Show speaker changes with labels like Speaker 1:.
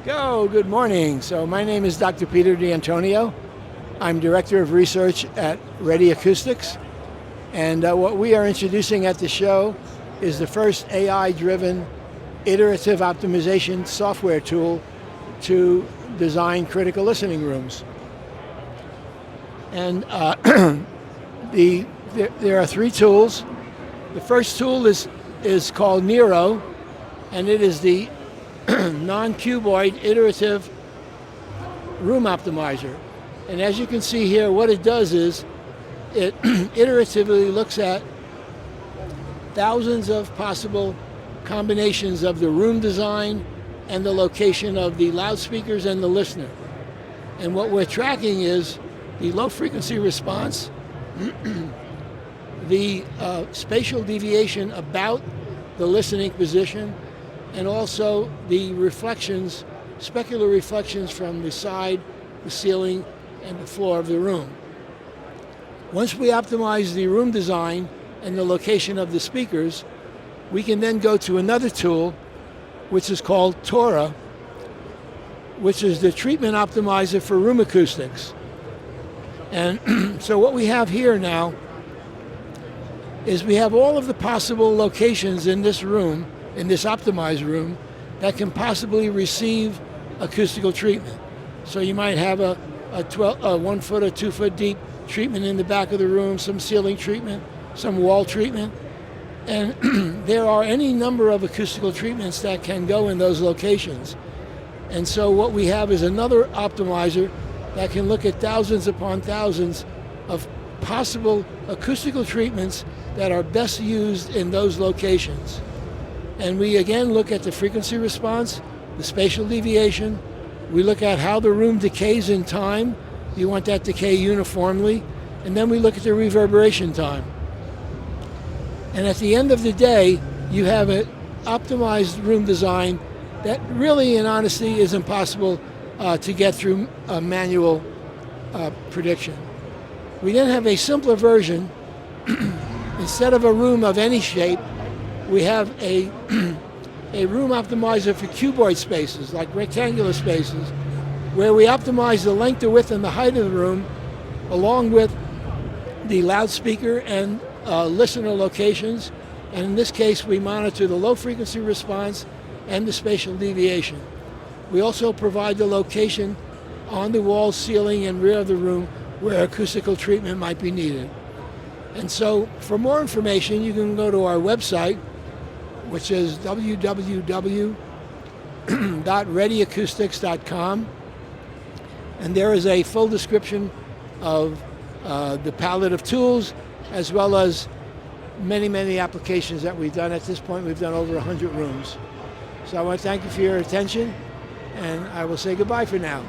Speaker 1: Go, good morning. So my name is Dr. Peter D'Antonio. I'm Director of Research at REDI Acoustics. And what we are introducing at the show is the first AI-driven iterative optimization software tool to design critical listening rooms. And there are three tools. The first tool is called NIRO, and it is the non-cuboid iterative room optimizer. And as you can see here, what it does is it iteratively looks at thousands of possible combinations of the room design and the location of the loudspeakers and the listener. And what we're tracking is the low frequency response, the spatial deviation about the listening position, and also the reflections, specular reflections from the side, the ceiling, and the floor of the room. Once we optimize the room design and the location of the speakers, we can then go to another tool, which is called TORA, which is the treatment optimizer for room acoustics. And so what we have here now is we have all of the possible locations in this room, in this optimized room, that can possibly receive acoustical treatment. So you might have a 1 foot or 2 foot deep treatment in the back of the room, some ceiling treatment, some wall treatment, and there are any number of acoustical treatments that can go in those locations. And so what we have is another optimizer that can look at thousands upon thousands of possible acoustical treatments that are best used in those locations. And we again look at the frequency response, the spatial deviation. We look at how the room decays in time. You want that decay uniformly. And then we look at the reverberation time. And at the end of the day, you have an optimized room design that really, in honesty, is impossible to get through a manual prediction. We then have a simpler version. Instead of a room of any shape, we have a room optimizer for cuboid spaces, like rectangular spaces, where we optimize the length, the width, and the height of the room, along with the loudspeaker and listener locations. And in this case, we monitor the low frequency response and the spatial deviation. We also provide the location on the wall, ceiling, and rear of the room where acoustical treatment might be needed. And so for more information, you can go to our website, which is www.rediacoustics.com, and there is a full description of the palette of tools, as well as many applications that we've done. At this point, we've done over 100 rooms. So I want to thank you for your attention, and I will say goodbye for now.